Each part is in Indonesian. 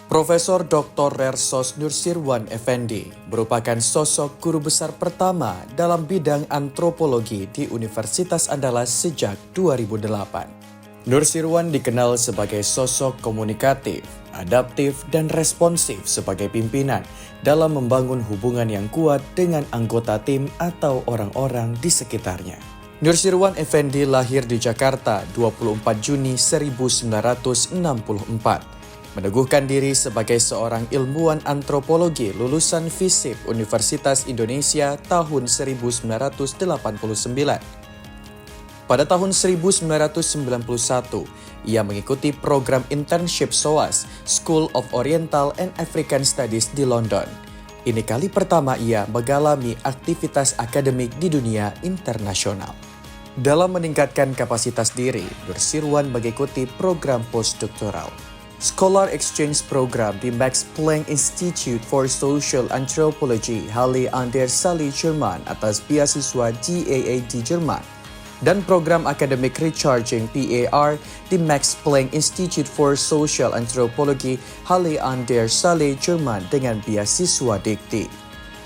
Profesor Dr. Rersos Nursirwan Effendi merupakan sosok guru besar pertama dalam bidang antropologi di Universitas Andalas sejak 2008. Nursirwan dikenal sebagai sosok komunikatif, adaptif, dan responsif sebagai pimpinan dalam membangun hubungan yang kuat dengan anggota tim atau orang-orang di sekitarnya. Nursirwan Effendi lahir di Jakarta 24 Juni 1964. Meneguhkan diri sebagai seorang ilmuwan antropologi lulusan FISIP Universitas Indonesia tahun 1989. Pada tahun 1991, ia mengikuti program internship SOAS, School of Oriental and African Studies di London. Ini kali pertama ia mengalami aktivitas akademik di dunia internasional. Dalam meningkatkan kapasitas diri, Nursirwan mengikuti program postdoktoral. Scholar Exchange Program di Max Planck Institute for Social Anthropology Halle an der Saale Jerman atas beasiswa GAAD Jerman dan program Academic Recharging PAR di Max Planck Institute for Social Anthropology Halle an der Saale Jerman dengan beasiswa Dikti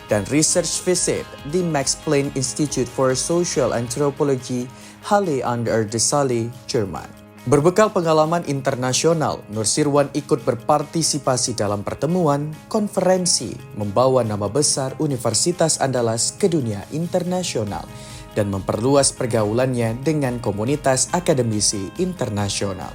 dan Research Visit di Max Planck Institute for Social Anthropology Halle an der Saale Jerman. Berbekal pengalaman internasional, Nursirwan ikut berpartisipasi dalam pertemuan, konferensi, membawa nama besar Universitas Andalas ke dunia internasional, dan memperluas pergaulannya dengan komunitas akademisi internasional.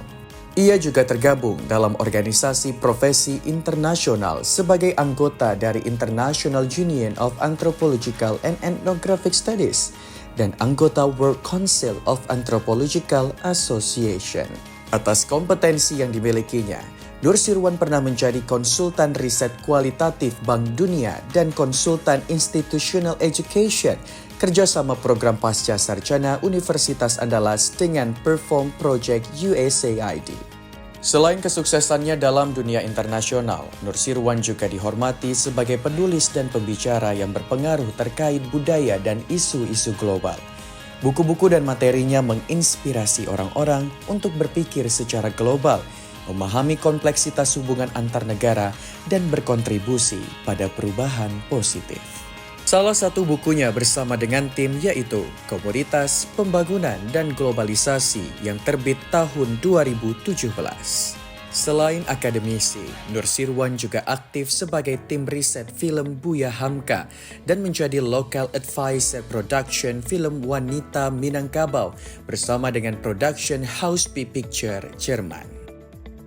Ia juga tergabung dalam organisasi profesi internasional sebagai anggota dari International Union of Anthropological and Ethnographic Studies, dan anggota World Council of Anthropological Association. Atas kompetensi yang dimilikinya, Nursirwan pernah menjadi konsultan riset kualitatif Bank Dunia dan konsultan Institutional Education, kerjasama program pasca sarjana Universitas Andalas dengan Perform Project USAID. Selain kesuksesannya dalam dunia internasional, Nursirwan juga dihormati sebagai penulis dan pembicara yang berpengaruh terkait budaya dan isu-isu global. Buku-buku dan materinya menginspirasi orang-orang untuk berpikir secara global, memahami kompleksitas hubungan antar negara, dan berkontribusi pada perubahan positif. Salah satu bukunya bersama dengan tim yaitu Komoditas, Pembangunan, dan Globalisasi yang terbit tahun 2017. Selain akademisi, Nursirwan juga aktif sebagai tim riset film Buya Hamka dan menjadi Local Advisor Production film Wanita Minangkabau bersama dengan Production House P Picture Jerman.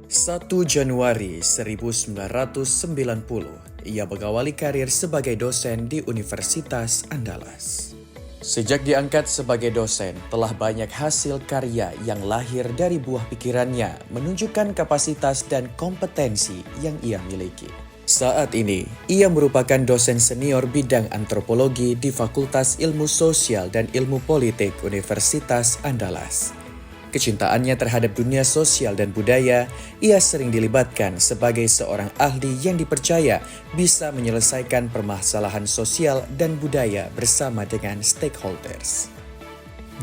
1 Januari 1990, ia mengawali karir sebagai dosen di Universitas Andalas. Sejak diangkat sebagai dosen, telah banyak hasil karya yang lahir dari buah pikirannya menunjukkan kapasitas dan kompetensi yang ia miliki. Saat ini, ia merupakan dosen senior bidang antropologi di Fakultas Ilmu Sosial dan Ilmu Politik Universitas Andalas. Kecintaannya terhadap dunia sosial dan budaya, ia sering dilibatkan sebagai seorang ahli yang dipercaya bisa menyelesaikan permasalahan sosial dan budaya bersama dengan stakeholders.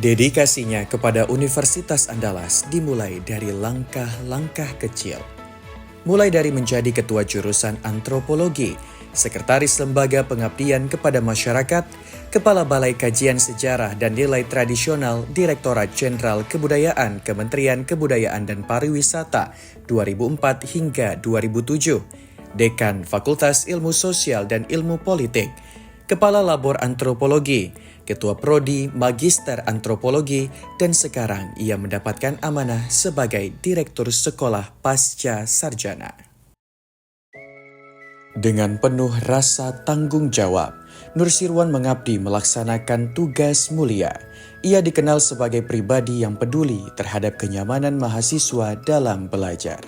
Dedikasinya kepada Universitas Andalas dimulai dari langkah-langkah kecil. Mulai dari menjadi ketua jurusan antropologi, sekretaris lembaga pengabdian kepada masyarakat, kepala Balai Kajian Sejarah dan Nilai Tradisional Direktorat Jenderal Kebudayaan Kementerian Kebudayaan dan Pariwisata 2004 hingga 2007, Dekan Fakultas Ilmu Sosial dan Ilmu Politik, Kepala Labor Antropologi, Ketua Prodi Magister Antropologi, dan sekarang ia mendapatkan amanah sebagai Direktur Sekolah Pasca Sarjana. Dengan penuh rasa tanggung jawab, Nursirwan mengabdi melaksanakan tugas mulia. Ia dikenal sebagai pribadi yang peduli terhadap kenyamanan mahasiswa dalam belajar.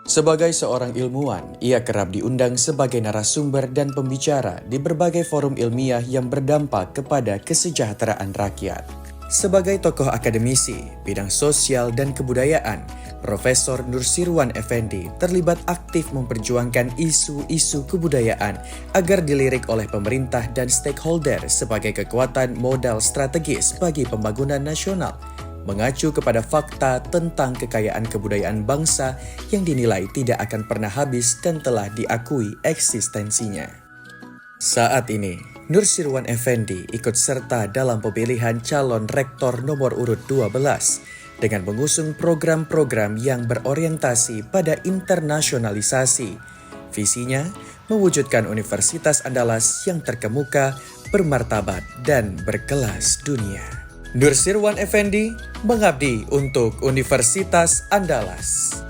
Sebagai seorang ilmuwan, ia kerap diundang sebagai narasumber dan pembicara di berbagai forum ilmiah yang berdampak kepada kesejahteraan rakyat. Sebagai tokoh akademisi, bidang sosial dan kebudayaan, Profesor Nursirwan Effendi terlibat aktif memperjuangkan isu-isu kebudayaan agar dilirik oleh pemerintah dan stakeholder sebagai kekuatan modal strategis bagi pembangunan nasional, mengacu kepada fakta tentang kekayaan kebudayaan bangsa yang dinilai tidak akan pernah habis dan telah diakui eksistensinya. Saat ini, Nur Sirwan Effendi ikut serta dalam pemilihan calon rektor nomor urut 12 dengan mengusung program-program yang berorientasi pada internasionalisasi. Visinya mewujudkan Universitas Andalas yang terkemuka, bermartabat, dan berkelas dunia. Nur Sirwan Effendi mengabdi untuk Universitas Andalas.